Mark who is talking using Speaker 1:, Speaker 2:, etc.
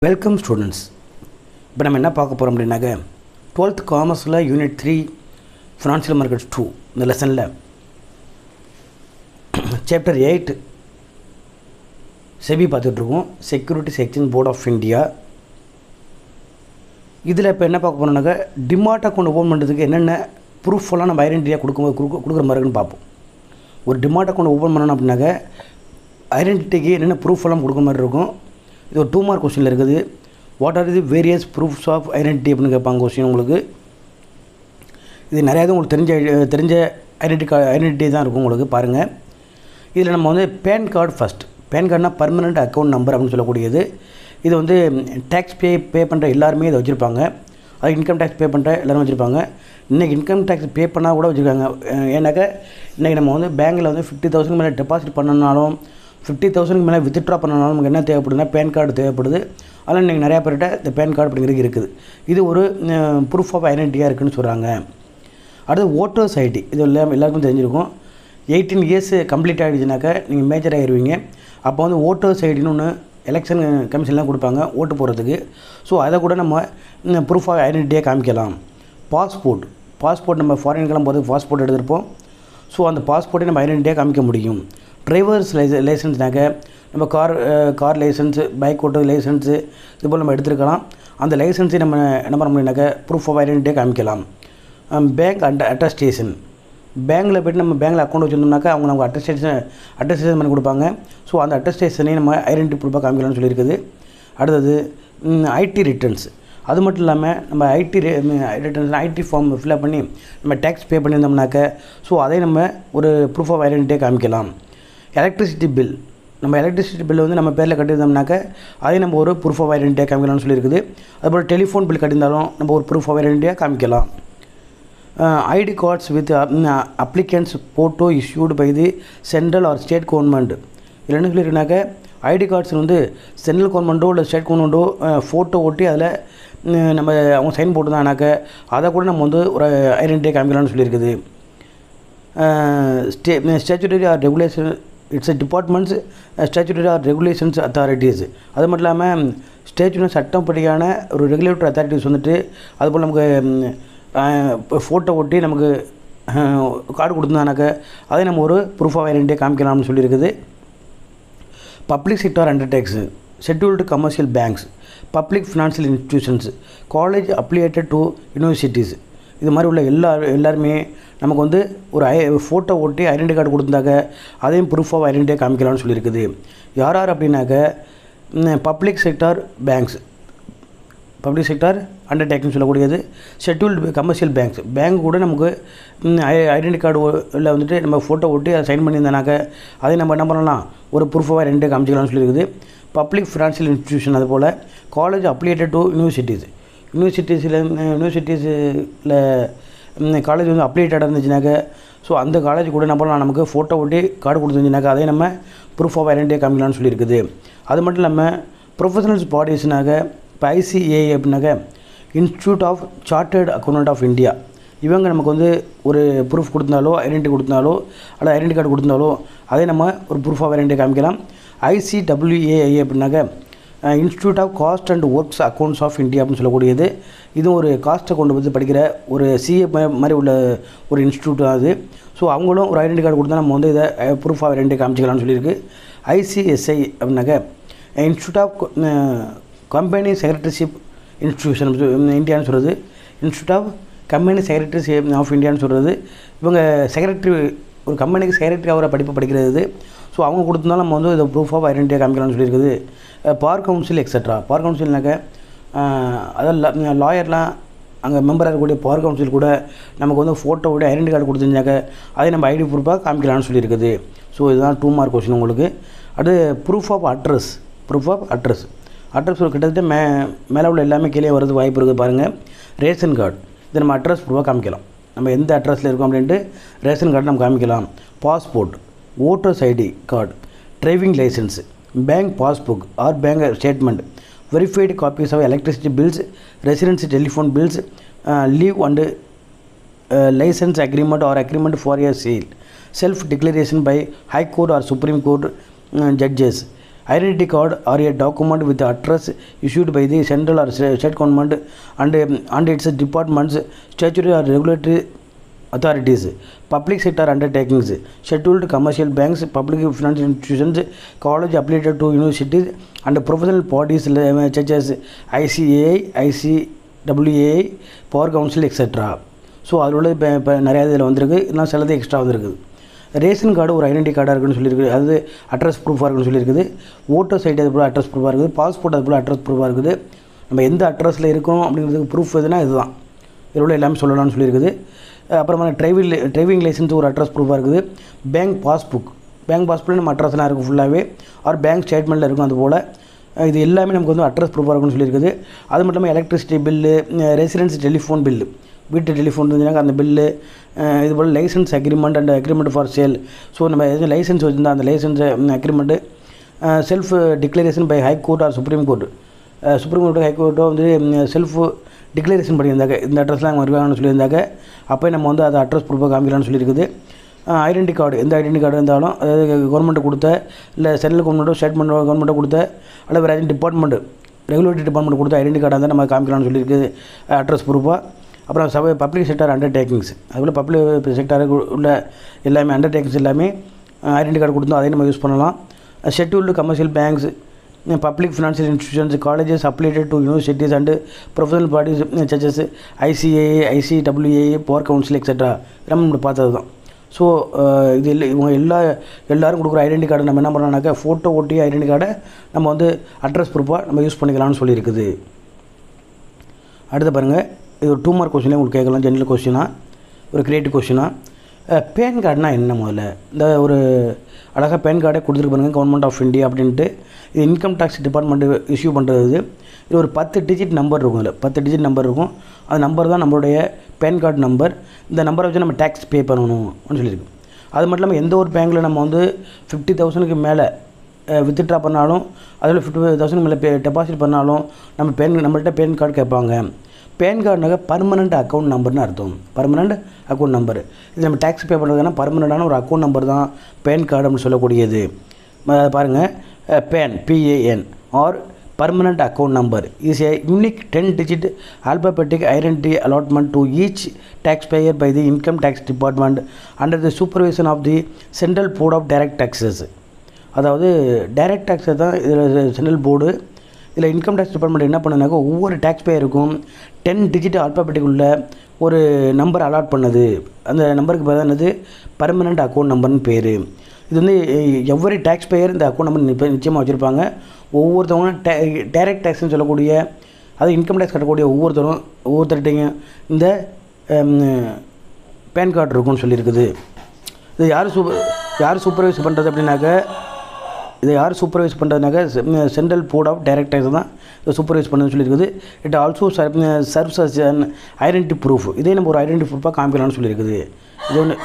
Speaker 1: Welcome students. இப்போ நம்ம என்ன பார்க்க போகிறோம் அப்படின்னாக்க 12th காமர்ஸில் யூனிட் 3 ஃபினான்ஷியல் மார்க்கெட்ஸ் 2 இந்த லெசனில் சாப்டர் 8 செபி பார்த்துட்ருக்கோம், securities exchange board of India. இதில் இப்போ என்ன பார்க்க போகிறோம்னாக்க டிமார்ட் அக்கௌண்ட் ஓப்பன் பண்ணுறதுக்கு என்னென்ன ப்ரூஃபெல்லாம் நம்ம ஐடென்டிட்டியாக கொடுக்குற மாதிரி இருக்குன்னு பார்ப்போம். ஒரு டிமார்ட் அக்கௌண்ட் ஓப்பன் பண்ணணும் அப்படின்னாக்க ஐடென்டிட்டிக்கு என்னென்ன ப்ரூஃபெல்லாம் கொடுக்குற மாதிரி இருக்கும். இது ஒரு 2 மார்க் கொஸ்டினில் இருக்குது. What are the various proofs of identity அப்படின்னு கேட்பாங்க கொஸ்டின் உங்களுக்கு. இது நிறையா உங்களுக்கு தெரிஞ்ச ஐடென்டிட்டி தான் இருக்கும் உங்களுக்கு. பாருங்கள், இதில் நம்ம வந்து பேன் கார்டு ஃபஸ்ட். பேன் கார்டுனா பர்மனெண்ட் அக்கௌண்ட் நம்பர் அப்படின்னு சொல்லக்கூடியது. இது வந்து டேக்ஸ் பே பண்ணுற எல்லாருமே இதை வச்சுருப்பாங்க. அது இன்கம் டேக்ஸ் பே பண்ணுற எல்லோரும் வச்சுருப்பாங்க. இன்றைக்கி இன்கம் டேக்ஸ் பே பண்ணால் கூட வச்சுருக்காங்க. ஏன்னாக்கா இன்றைக்கி நம்ம வந்து பேங்கில் வந்து 50,000 மேலே டெபாசிட் பண்ணனாலும் 50,000 மேலே வித்ட்ரா பண்ணனாலும் நமக்கு என்ன தேவைப்படுதுன்னா பேன் கார்டு தேவைப்படுது. அதனால் இன்றைக்கி நிறையா பேர்கிட்ட இந்த பேன் கார்டு அப்படிங்கிறது இருக்குது. இது ஒரு ப்ரூஃப் ஆஃப் ஐடென்டிட்டியாக இருக்குதுன்னு சொல்கிறாங்க. அடுத்து ஓட்டர்ஸ் ஐடி. இது எல்லாருக்கும் தெரிஞ்சிருக்கும். 18 இயர்ஸ் கம்ப்ளீட் ஆகிடுச்சுனாக்கா நீங்கள் மேஜர் ஆகிடுவீங்க. அப்போ வந்து ஓட்டர்ஸ் ஐடின்னு ஒன்று எலெக்ஷன் கமிஷன்லாம் கொடுப்பாங்க ஓட்டு போடுறதுக்கு. ஸோ அதை கூட நம்ம ப்ரூஃப் ஆஃப் ஐடென்டிட்டியாக காமிக்கலாம். பாஸ்போர்ட் நம்ம ஃபாரினுக்கெல்லாம் போகிறதுக்கு பாஸ்போர்ட் எடுத்துருப்போம். ஸோ அந்த பாஸ்போர்ட்டை நம்ம ஐடென்டிட்டியாக காமிக்க முடியும். டிரைவர்ஸ் லைசன்ஸ்னாக்க நம்ம கார் லைசன்ஸு, பைக் ஓட்டுறது லைசன்ஸு இது போல் நம்ம எடுத்துருக்கலாம். அந்த லைசன்ஸை நம்ம என்ன பண்ண முடியும்னாக்க ப்ரூஃப் ஆஃப் ஐடென்டிட்டியாக காமிக்கலாம். Bank attestation. பேங்க்கில் போய்ட்டு நம்ம பேங்க்கில் அக்கௌண்ட் வச்சுருந்தோம்னாக்கா அவங்க நமக்கு அட்டஸ்டேஷன் பண்ணி கொடுப்பாங்க. ஸோ அந்த அட்டஸ்டேஷனையும் நம்ம ஐடென்டிட்டி ப்ரூஃபாக காமிக்கலாம்னு சொல்லியிருக்குது. அடுத்தது ஐடி ரிட்டர்ன்ஸ். அது மட்டும் இல்லாமல் நம்ம ஐடி ஃபார்ம் ஃபில்அப் பண்ணி நம்ம டேக்ஸ் பே பண்ணியிருந்தோம்னாக்க ஸோ அதை நம்ம ஒரு ப்ரூஃப் ஆஃப் ஐடென்டிட்டியாக காமிக்கலாம். Electricity bill. நம்ம எலக்ட்ரிசிட்டி பில் வந்து நம்ம பேரில் கட்டியிருந்தோம்னாக்க அதை நம்ம ஒரு ப்ரூஃப் ஆஃப் ஐடென்டிட்டியாக காமிக்கலாம்னு சொல்லியிருக்குது. அதுபோல் டெலிஃபோன் பில் கட்டியிருந்தாலும் நம்ம ஒரு ப்ரூஃப் ஆஃப் ஐடென்டிட்டியாக காமிக்கலாம். ID cards with applicant's photo issued by the central or state government. இதில் என்ன சொல்லியிருக்குனாக்க ஐடி கார்ட்ஸ் வந்து சென்ட்ரல் கவர்மெண்ட்டோ இல்லை ஸ்டேட் கவர்மெண்ட்டோ ஃபோட்டோ ஒட்டி அதில் நம்ம அவங்க சைன் போட்டுருந்தாங்கனாக்க அதை கூட நம்ம வந்து ஒரு ஐடென்டிட்டியாக காமிக்கலாம்னு சொல்லியிருக்குது. Statutory or regulation its departments statutory or regulations authorities. அது மட்டும் இல்லாமல் ஸ்டேச்சுரி சட்டப்படியான ஒரு ரெகுலேட்டரி அத்தாரிட்டிஸ் வந்துட்டு அதுபோல் நமக்கு ஃபோட்டோ ஒட்டி நமக்கு கார்டு கொடுத்துருந்தானாக்க அதை நம்ம ஒரு ப்ரூஃப் ஆஃப் ஐடென்டிட்டியாக காமிக்கலாம்னு சொல்லியிருக்குது. Public sector undertakes, scheduled commercial banks, public financial institutions, college affiliated to universities. இது மாதிரி உள்ள எல்லாருமே நமக்கு வந்து ஒரு ஃபோட்டோ ஒட்டி ஐடென்டி கார்டு கொடுத்தாக்க அதையும் ப்ரூஃப் ஆஃப் ஐடென்டிட்டியாக காமிக்கலாம்னு சொல்லியிருக்குது. யார் அப்படின்னாக்க public sector banks, public sector undertaking சொல்லக்கூடியது. ஷெட்யூல்டு கமர்ஷியல் பேங்க் கூட நமக்கு ஐடென்டி கார்டு இல்லை வந்துட்டு நம்ம ஃபோட்டோ ஒட்டி அதை சைன் பண்ணியிருந்தானாக்க அதை நம்ம என்ன பண்ணலாம் ஒரு ப்ரூஃப் ஆஃப் ஐடென்டிட்டியாக காமிச்சிக்கலாம்னு சொல்லியிருக்குது. பப்ளிக் ஃபினான்ஷியல் இன்ஸ்டிடியூஷன் அதுபோல் காலேஜ் அப்ளியேட்டட் டு யூனிவர்சிட்டிஸில் காலேஜ் வந்து அப்ளியேட்டடாக இருந்துச்சுனாக்க ஸோ அந்த காலேஜ் கூட என்ன பண்ணலாம் நமக்கு ஃபோட்டோ ஒட்டி கார்டு கொடுத்துருந்துச்சுனாக்கா அதை நம்ம ப்ரூஃப் ஆஃப் ஐடென்டிட்டியாக காமிக்கலாம்னு சொல்லியிருக்குது. அது மட்டும் இல்லாமல் ப்ரொஃபஷனல்ஸ் பாடிஸ்னாக்க இப்போ ஐசிஏ அப்படின்னாக்க institute of chartered accountant of India. இவங்க நமக்கு வந்து ஒரு ப்ரூஃப் கொடுத்தாலோ ஐடென்டிட்டி கொடுத்தாலோ அல்லது ஐடென்டி கார்டு கொடுத்தாலோ அதை நம்ம ஒரு ப்ரூஃப் ஆஃப் ஐடென்டிட்டி காமிக்கலாம். ICWAI அப்படின்னாக்க institute of cost and works accounts of India அப்படின்னு சொல்லக்கூடியது. இதுவும் ஒரு காஸ்ட் அக்கௌண்ட் பற்றி படிக்கிற ஒரு சிஏ மாதிரி உள்ள ஒரு இன்ஸ்டியூட் தான் அது. ஸோ அவங்களும் ஒரு ஐடென்டி கார்டு கொடுத்தா நம்ம வந்து இதை ப்ரூஃப் ஆஃப் ஐடென்டிட்டி காமிச்சிக்கலாம்னு சொல்லியிருக்கு. ICSI அப்படின்னாக்க institute of company secretaryship institution இந்தியான்னு சொல்கிறது. Institute of company secretaryship of இந்தியான்னு சொல்கிறது. இவங்க செக்ரட்டரி ஒரு கம்பெனிக்கு செக்ரட்டரி ஆகிற படிப்பு படிக்கிறது. ஸோ அவங்க கொடுத்தனால நம்ம வந்து இதை ப்ரூஃப் ஆஃப் ஐடென்டிட்டியாக காமிக்கலாம்னு சொல்லியிருக்குது. Bar council extra. பார் கவுன்சில்னாக்க அதாவது லாயர்லாம் அங்கே மெம்பராக இருக்கக்கூடிய பார் கவுன்சில் கூட நமக்கு வந்து ஃபோட்டோவோட ஐடென்டி கார்டு கொடுத்துருந்தாக்க அதை நம்ம ஐடி ப்ரூஃபாக காமிக்கலாம்னு சொல்லியிருக்குது. ஸோ இதுதான் 2 மார்க் கொஸ்டின் உங்களுக்கு. அது ப்ரூஃப் ஆஃப் அட்ரஸ். அட்ரஸ் கிட்டத்தட்ட மேலே உள்ள எல்லாமே கீழே வரது வாய்ப்பு இருக்குது பாருங்கள். ரேஷன் கார்டு இதை நம்ம அட்ரஸ் ப்ரூஃபாக காமிக்கலாம். நம்ம எந்த அட்ரஸில் இருக்கோம் அப்படின்ட்டு ரேஷன் கார்டு நம்ம காமிக்கலாம். Passport, voters ID card, driving licence, bank passbook or bank statement, verified copies of electricity bills, residency telephone bills, leave and licence agreement or agreement for a sale, self declaration by high court or supreme court judges, identity card or a document with address issued by the central or state government and its departments, statutory or regulatory authorities, public sector undertakings, scheduled commercial banks, public financial institutions, college affiliated to universities, and professional bodies such as ICAI, ICWAI, Power Council, etc. So அதில் உள்ள இப்போ நிறையா இதில் வந்திருக்கு, இதெல்லாம் சிலது extra வந்திருக்குது. Ration card ஒரு ஐடென்டி கார்டாக இருக்குன்னு சொல்லியிருக்குது, அது அட்ரஸ் ப்ரூஃபாக இருக்குன்னு சொல்லியிருக்குது. ஓட்டர்ஸ் ஐடி அது போல் அட்ரஸ் ப்ரூஃபாக இருக்குது. பாஸ்போர்ட் அது போல் அட்ரஸ் ப்ரூஃபாக இருக்குது. நம்ம எந்த அட்ரஸில் இருக்கோம் அப்படிங்கிறதுக்கு ப்ரூஃப் எதுனா இதுதான், இதில் உள்ள எல்லாமே சொல்லலாம்னு சொல்லியிருக்குது. அப்புறமா டிரைவிங் லைசன்ஸ் ஒரு அட்ரஸ் ப்ரூஃபாக இருக்குது. பேங்க் பாஸ்புக்கில் நம்ம அட்ரஸ்லாம் இருக்கும் ஃபுல்லாகவே, ஆர் பேங்க் ஸ்டேட்மெண்ட்டில் இருக்கும். அதுபோல் இது எல்லாமே நமக்கு வந்து அட்ரஸ் ப்ரூஃபாக இருக்குன்னு சொல்லியிருக்குது. அது மட்டும் இல்லாமல் electricity bill, residence telephone bill, வீட்டு டெலிஃபோன் இருந்துச்சுனாக்கா அந்த பில்லு, இதுபோல் licence agreement and agreement for sale. So நம்ம எதுவும் லைசன்ஸ் வச்சுருந்தா அந்த licence agreement, self declaration by high court or supreme court, ஹைகோர்ட்டோ வந்து செல்ஃப் டிக்ளரேஷன் பண்ணியிருந்தாங்க, இந்த அட்ரஸ்லாம் அவங்க இருக்காங்கன்னு சொல்லியிருந்தாங்க. அப்போ நம்ம வந்து அதை அட்ரஸ் ப்ரூஃபாக காமிக்கலாம்னு சொல்லியிருக்குது. ஐடென்டி கார்டு, எந்த ஐடென்டி கார்டு இருந்தாலும், அதாவது கவர்மெண்ட்டு கொடுத்த, இல்லை சென்ட்ரல் கவர்மெண்ட்டோ ஸ்டேட் கவர்மெண்ட்டோ கொடுத்த, அல்லது வேறு ஏதாவது டிபார்ட்மெண்ட்டு, ரெகுலேட்டரி டிபார்ட்மெண்ட் கொடுத்த ஐடென்டி கார்டாக இருந்தால் நம்ம காமிக்கலாம்னு சொல்லியிருக்குது அட்ரஸ் ப்ரூஃபாக. அப்புறம் பப்ளிக் செக்டார் அண்டர்டேக்கிங்ஸ், அதுபோல் பப்ளிக் செக்டாருக்கு உள்ள எல்லாமே அண்டர்டேக்கிங்ஸ் எல்லாமே ஐடென்டி கார்டு கொடுத்தோம், அதையும் நம்ம யூஸ் பண்ணலாம். Scheduled commercial banks, public financial institutions, colleges affiliated to universities and professional bodies such S ICAI, ICWAI, power council etcetera, நம்ம பார்த்தது தான். ஸோ இது இவங்க எல்லோரும் கொடுக்குற ஐடென்டி கார்டை நம்ம என்ன பண்ணலாம்னாக்கா ஃபோட்டோ ஒட்டி ஐடென்டி கார்டை நம்ம வந்து அட்ரஸ் ப்ரூஃபாக நம்ம யூஸ் பண்ணிக்கலாம்னு சொல்லியிருக்குது. அடுத்து பாருங்கள், இது ஒரு 2 மார்க் கொஸ்டினே உங்களுக்கு கேட்கலாம், ஜென்ரல் கொஸ்டினாக, ஒரு கிரியேட்டிவ் கொஸ்டினாக. பேன் கார்டுனா என்ன? முதல்ல இந்த ஒரு அழகாக பேன் கார்டே கொடுத்துருக்கு பாருங்கள், கவர்மெண்ட் ஆஃப் இந்தியா அப்படின்ட்டு. இது இன்கம் டேக்ஸ் டிபார்ட்மெண்ட்டு இஷ்யூ பண்ணுறது. இது ஒரு 10 டிஜிட் நம்பர் இருக்கும், இதில் 10 டிஜிட் நம்பர் இருக்கும். அந்த நம்பர் தான் நம்மளுடைய பேன் கார்டு நம்பர். இந்த நம்பரை வச்சு நம்ம டேக்ஸ் பே பண்ணணும் அப்படின்னு சொல்லியிருக்கு. அது மட்டும் இல்லாமல் எந்த ஒரு பேங்க்கில் நம்ம வந்து 50,000க்கு மேலே வித்ட்ரா பண்ணாலும், அதில் 50,000 மேலே டெபாசிட் பண்ணாலும் நம்மள்கிட்ட பேன் கார்டு கேட்பாங்க. பேன் கார்டுனாக்க பர்மனெண்ட் அக்கௌண்ட் நம்பர்னு அர்த்தம். பர்மனெண்ட் அக்கௌண்ட் நம்பர், இது நம்ம டேக்ஸ் பே பண்ணுறதுனா பர்மனெண்ட்டான ஒரு அக்கௌண்ட் நம்பர் தான் பேன் கார்டு அப்படின்னு சொல்லக்கூடியது. பாருங்கள், PAN ஆர் permanent account number is a unique 10-digit alphabetic identity allotment to each taxpayer by the income tax department under the supervision of the Central Board of Direct Taxes. அதாவது direct டேக்ஸை தான் இதில் central board. இதில் income tax department என்ன பண்ணுனாக்கா ஒவ்வொரு tax பேயருக்கும் 10 digit alphabetic உள்ள ஒரு number allot பண்ணுது. அந்த நம்பருக்கு பேர் என்னது? பர்மனெண்ட் அக்கௌண்ட் நம்பர்னு பேர். இது வந்து எவ்வரி டேக்ஸ் பேயர் இந்த அக்கௌண்ட் நம்பர் நிச்சயமாக வச்சுருப்பாங்க. ஒவ்வொருத்தவங்க டைரக்ட் டேக்ஸ்னு சொல்லக்கூடிய, அது இன்கம் டேக்ஸ் கட்டக்கூடிய ஒவ்வொருத்தர்கிட்டையும் இந்த பேன் கார்டு இருக்குன்னு சொல்லியிருக்குது. இது யார் சூப்பர்வைஸ் பண்ணுறது அப்படின்னாக்க, இதை யார் சூப்பர்வைஸ் பண்ணுறதுனாக்க central board of direct tax தான் இதை சூப்பர்வைஸ் பண்ணுன்னு சொல்லியிருக்குது. It also serves as an identity proof. இதே நம்ம ஒரு ஐடென்டி ப்ரூஃபாக காமிக்கலாம்னு சொல்லியிருக்குது. இது ஒன்று.